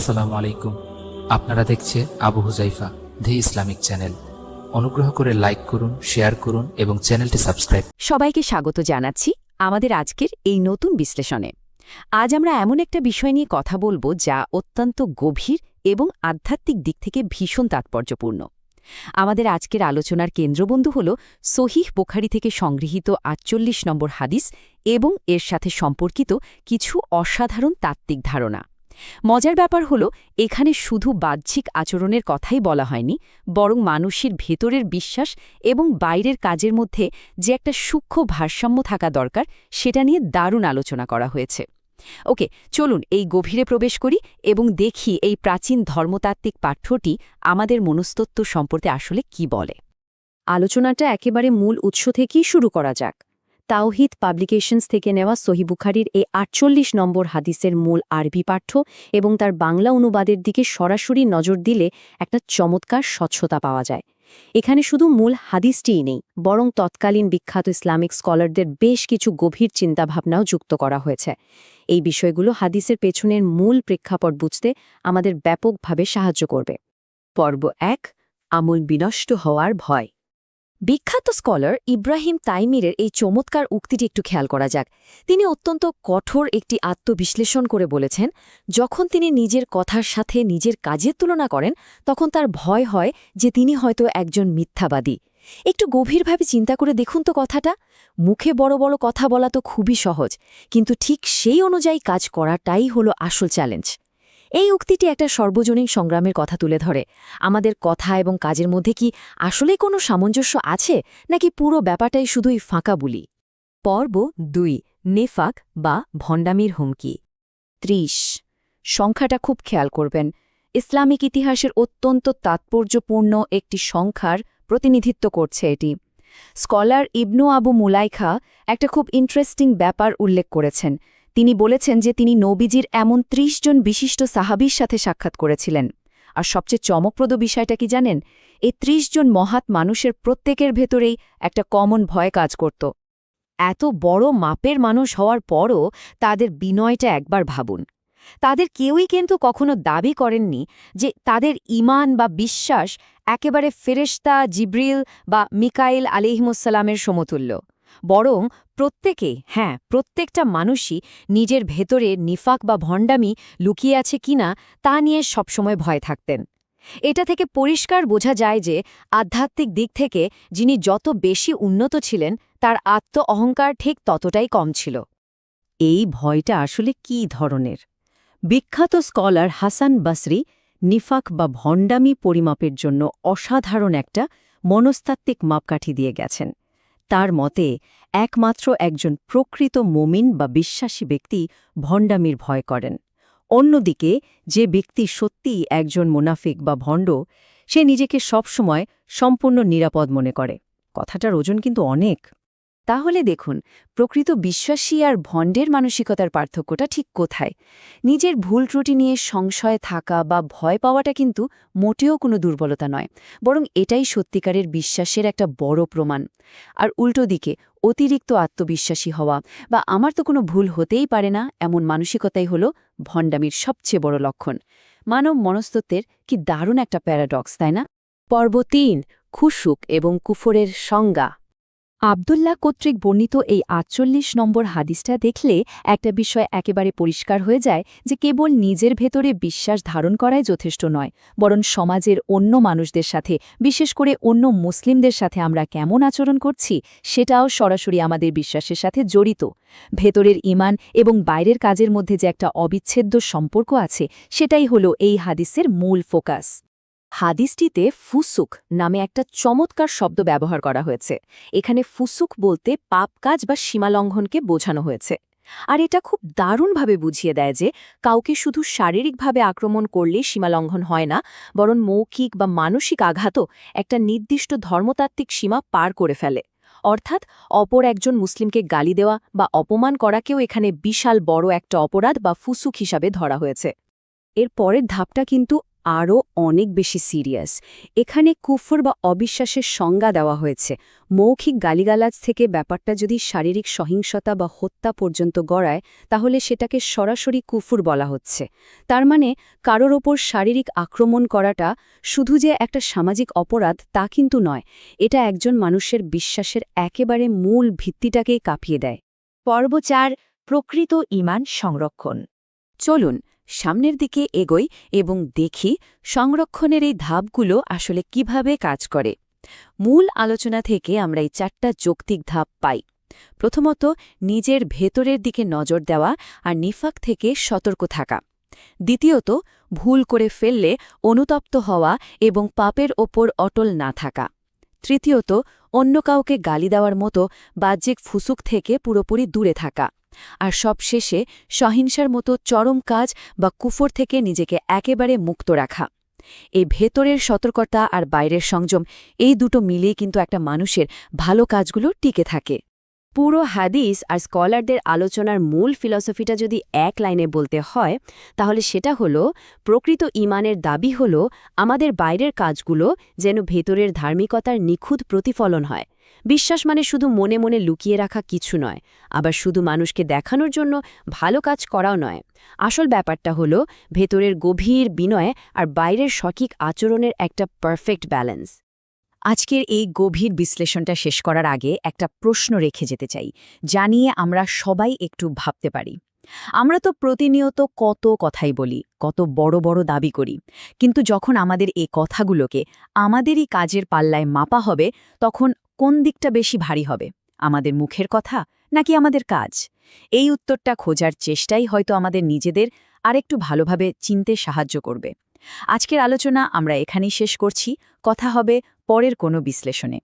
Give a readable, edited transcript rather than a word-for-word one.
আসসালামু আলাইকুম। আপনারা দেখছে আবু হুজাইফা দি ইসলামিক চ্যানেল। অনুগ্রহ করে লাইক করুন, শেয়ার করুন এবং চ্যানেলটি সাবস্ক্রাইব। সবাইকে স্বাগত জানাচ্ছি আমাদের আজকের এই নতুন বিশ্লেষণে। আজ আমরা এমন একটা বিষয় নিয়ে কথা বলবো যা অত্যন্ত গভীর এবং আধ্যাত্মিক দিক থেকে ভীষণ তাৎপর্যপূর্ণ। আমাদের আজকের আলোচনার কেন্দ্রবিন্দু হল সহিহ বুখারী থেকে সংগৃহীত ৪৮ নম্বর হাদিস এবং এর সাথে সম্পর্কিত কিছু অসাধারণ তাত্ত্বিক ধারণা। মজার ব্যাপার হল এখানে শুধু বাহ্যিক আচরণের কথাই বলা হয়নি, বরং মানুষের ভেতরের বিশ্বাস এবং বাইরের কাজের মধ্যে যে একটা সূক্ষ্ম ভারসাম্য থাকা দরকার সেটা নিয়ে দারুণ আলোচনা করা হয়েছে। ওকে, চলুন এই গভীরে প্রবেশ করি এবং দেখি এই প্রাচীন ধর্মতাত্ত্বিক পাঠ্যটি আমাদের মনস্তত্ত্ব সম্পর্কে আসলে কি বলে। আলোচনাটা একেবারে মূল উৎস থেকেই শুরু করা যাক। তাওহিদ পাবলিকেশনস থেকে নেওয়া সহিহ বুখারীর এই ৪৮ নম্বর হাদিসের মূল আরবি পাঠ্য এবং তার বাংলা অনুবাদের দিকে সরাসরি নজর দিলে একটা চমৎকার স্বচ্ছতা পাওয়া যায়। এখানে শুধু মূল হাদিসটিই নেই, বরং তৎকালীন বিখ্যাত ইসলামিক স্কলারদের বেশ কিছু গভীর চিন্তাভাবনাও যুক্ত করা হয়েছে। এই বিষয়গুলো হাদিসের পেছনের মূল প্রেক্ষাপট বুঝতে আমাদের ব্যাপকভাবে সাহায্য করবে। পর্ব ১, আমল বিনষ্ট হওয়ার ভয়। বিখ্যাত স্কলার ইব্রাহিম তাইমিরের এই চমৎকার উক্তিটি একটু খেয়াল করা যাক। তিনি অত্যন্ত কঠোর একটি আত্মবিশ্লেষণ করে বলেছেন, যখন তিনি নিজের কথার সাথে নিজের কাজের তুলনা করেন তখন তার ভয় হয় যে তিনি হয়তো একজন মিথ্যাবাদী। একটু গভীরভাবে চিন্তা করে দেখুন তো কথাটা। মুখে বড় বড় কথা বলা তো খুবই সহজ, কিন্তু ঠিক সেই অনুযায়ী কাজ করাটাই হলো আসল চ্যালেঞ্জ। এই উক্তিটি একটা সর্বজনীন সংগ্রামের কথা তুলে ধরে। আমাদের কথা এবং কাজের মধ্যে কি আসলে কোনো সামঞ্জস্য আছে, নাকি পুরো ব্যাপারটাই শুধুই ফাঁকা বুলি? পর্ব ২, নেফাক বা ভণ্ডামির হুমকি। ৩০ সংখ্যাটা খুব খেয়াল করবেন। ইসলামিক ইতিহাসের অত্যন্ত তাৎপর্যপূর্ণ একটি সংখ্যার প্রতিনিধিত্ব করছে এটি। স্কলার ইবনু আবু মুলাইখা একটা খুব ইন্টারেস্টিং ব্যাপার উল্লেখ করেছেন। তিনি বলেছেন যে তিনি নবীজির এমন ৩০ জন বিশিষ্ট সাহাবীর সাথে সাক্ষাৎ করেছিলেন। আর সবচেয়ে চমকপ্রদ বিষয়টা কি জানেন? এই ৩০ জন মহাত মানুষের প্রত্যেকের ভেতরেই একটা কমন ভয় কাজ করত। এত বড় মাপের মানুষ হওয়ার পরও তাদের বিনয়টা একবার ভাবুন। তাদের কেউই কিন্তু কখনো দাবি করেননি যে তাদের ঈমান বা বিশ্বাস একেবারে ফেরেশতা জিবরিল বা মিকাইল আলাইহিসসালামের সমতুল্য, বরং প্রত্যেকটা মানুষই নিজের ভেতরে নিফাক বা ভণ্ডামি লুকিয়ে আছে কিনা তা নিয়ে সবসময় ভয় থাকতেন। এটা থেকে পরিষ্কার বোঝা যায় যে আধ্যাত্মিক দিক থেকে যিনি যত বেশি উন্নত ছিলেন, তার আত্ম অহংকার ঠিক ততটাই কম ছিল। এই ভয়টা আসলে কী ধরনের? বিখ্যাত স্কলার হাসান বাসরি নিফাক বা ভণ্ডামি পরিমাপের জন্য অসাধারণ একটা মনস্তাত্ত্বিক মাপকাঠি দিয়ে গেছেন। তার মতে একমাত্র একজন প্রকৃত মুমিন বা বিশ্বাসী ব্যক্তি ভণ্ডামির ভয় করেন। অন্যদিকে যে ব্যক্তি সত্যিই একজন মুনাফিক বা ভণ্ড, সে নিজেকে সবসময় সম্পূর্ণ নিরাপদ মনে করে। কথাটার ওজন কিন্তু অনেক। তাহলে দেখুন, প্রকৃত বিশ্বাসী আর ভণ্ডের মানসিকতার পার্থক্যটা ঠিক কোথায়? নিজের ভুল ত্রুটি নিয়ে সংশয় থাকা বা ভয় পাওয়াটা কিন্তু মোটেও কোনো দুর্বলতা নয়, বরং এটাই সত্যিকারের বিশ্বাসের একটা বড় প্রমাণ। আর উল্টো দিকে অতিরিক্ত আত্মবিশ্বাসী হওয়া বা আমার তো কোনো ভুল হতেই পারে না, এমন মানসিকতাই হল ভণ্ডামির সবচেয়ে বড় লক্ষণ। মানব মনস্তত্ত্বের কি দারুণ একটা প্যারাডক্স, তাই না? পর্ব ৩, খুশুক এবং কুফরের সংজ্ঞা। আব্দুল্লাহ কর্তৃক বর্ণিত এই ৪৮ নম্বর হাদিসটা দেখলে একটা বিষয় একেবারে পরিষ্কার হয়ে যায় যে কেবল নিজের ভেতরে বিশ্বাস ধারণ করাই যথেষ্ট নয়, বরং সমাজের অন্য মানুষদের সাথে, বিশেষ করে অন্য মুসলিমদের সাথে আমরা কেমন আচরণ করছি সেটাও সরাসরি আমাদের বিশ্বাসের সাথে জড়িত। ভেতরের ঈমান এবং বাইরের কাজের মধ্যে যে একটা অবিচ্ছেদ্য সম্পর্ক আছে, সেটাই হলো এই হাদিসের মূল ফোকাস। হাদিসটিতে ফুসুক নামে একটা চমৎকার শব্দ ব্যবহার করা হয়েছে। এখানে ফুসুক বলতে পাপ কাজ বা সীমালঙ্ঘনকে বোঝানো হয়েছে। আর এটা খুব দারুণভাবে বুঝিয়ে দেয় যে কাউকে শুধু শারীরিকভাবে আক্রমণ করলে সীমালঙ্ঘন হয় না, বরং মৌখিক বা মানসিক আঘাতও একটা নির্দিষ্ট ধর্মতাত্ত্বিক সীমা পার করে ফেলে। অর্থাৎ অপর একজন মুসলিমকে গালি দেওয়া বা অপমান করাকেও এখানে বিশাল বড় একটা অপরাধ বা ফুসুক হিসাবে ধরা হয়েছে। এর পরের ধাপটা কিন্তু আরও অনেক বেশি সিরিয়াস। এখানে কুফর বা অবিশ্বাসের সংজ্ঞা দেওয়া হয়েছে। মৌখিক গালিগালাজ থেকে ব্যাপারটা যদি শারীরিক সহিংসতা বা হত্যা পর্যন্ত গড়ায়, তাহলে সেটাকে সরাসরি কুফর বলা হচ্ছে। তার মানে কারোর ওপর শারীরিক আক্রমণ করাটা শুধু যে একটা সামাজিক অপরাধ তা কিন্তু নয়, এটা একজন মানুষের বিশ্বাসের একেবারে মূল ভিত্তিটাকেই কাঁপিয়ে দেয়। পর্ব ৪, প্রকৃত ঈমান সংরক্ষণ। চলুন সামনের দিকে এগোই এবং দেখি সংরক্ষণের এই ধাপগুলো আসলে কিভাবে কাজ করে। মূল আলোচনা থেকে আমরা এই 4টা যৌক্তিক ধাপ পাই। প্রথমত, নিজের ভেতরের দিকে নজর দেওয়া আর নিফাক থেকে সতর্ক থাকা। দ্বিতীয়ত, ভুল করে ফেললে অনুতপ্ত হওয়া এবং পাপের ওপর অটল না থাকা। তৃতীয়ত, অন্য কাউকে গালি দেওয়ার মতো বাহ্যিক ফুসুক থেকে পুরোপুরি দূরে থাকা। আর সবশেষে সহিংসার মতো চরম কাজ বা কুফর থেকে নিজেকে একেবারে মুক্ত রাখা। এই ভেতরের সতর্কতা আর বাইরের সংযম, এই দুটো মিলেই কিন্তু একটা মানুষের ভালো কাজগুলো টিকে থাকে। পুরো হাদিস আর স্কলারদের আলোচনার মূল ফিলসফিটা যদি এক লাইনে বলতে হয়, তাহলে সেটা হলো প্রকৃত ঈমানের দাবি হলো আমাদের বাইরের কাজগুলো যেন ভেতরের ধার্মিকতার নিখুঁত প্রতিফলন হয়। বিশ্বাস মানে শুধু মনে মনে লুকিয়ে রাখা কিছু নয়, আবার শুধু মানুষকে দেখানোর জন্য ভালো কাজ করাও নয়। আসল ব্যাপারটা হলো ভেতরের গভীর বিনয় আর বাইরের সঠিক আচরণের একটা পারফেক্ট ব্যালেন্স। আজকের এই গভীর বিশ্লেষণটা শেষ করার আগে একটা প্রশ্ন রেখে যেতে চাই, জানিয়ে আমরা সবাই একটু ভাবতে পারি। আমরা তো প্রতিনিয়ত কত কথাই বলি, কত বড় বড় দাবি করি, কিন্তু যখন আমাদের এই কথাগুলোকে আমাদেরই কাজের পাল্লায় মাপা হবে, তখন কোন দিকটা বেশি ভারী হবে? আমাদের মুখের কথা নাকি আমাদের কাজ? এই উত্তরটা খোঁজার চেষ্টাই হয়তো আমাদের নিজেদের আরেকটু ভালোভাবে চিনতে সাহায্য করবে। আজকের আলোচনা আমরা এখানেই শেষ করছি। কথা হবে পরের কোনো বিশ্লেষণে।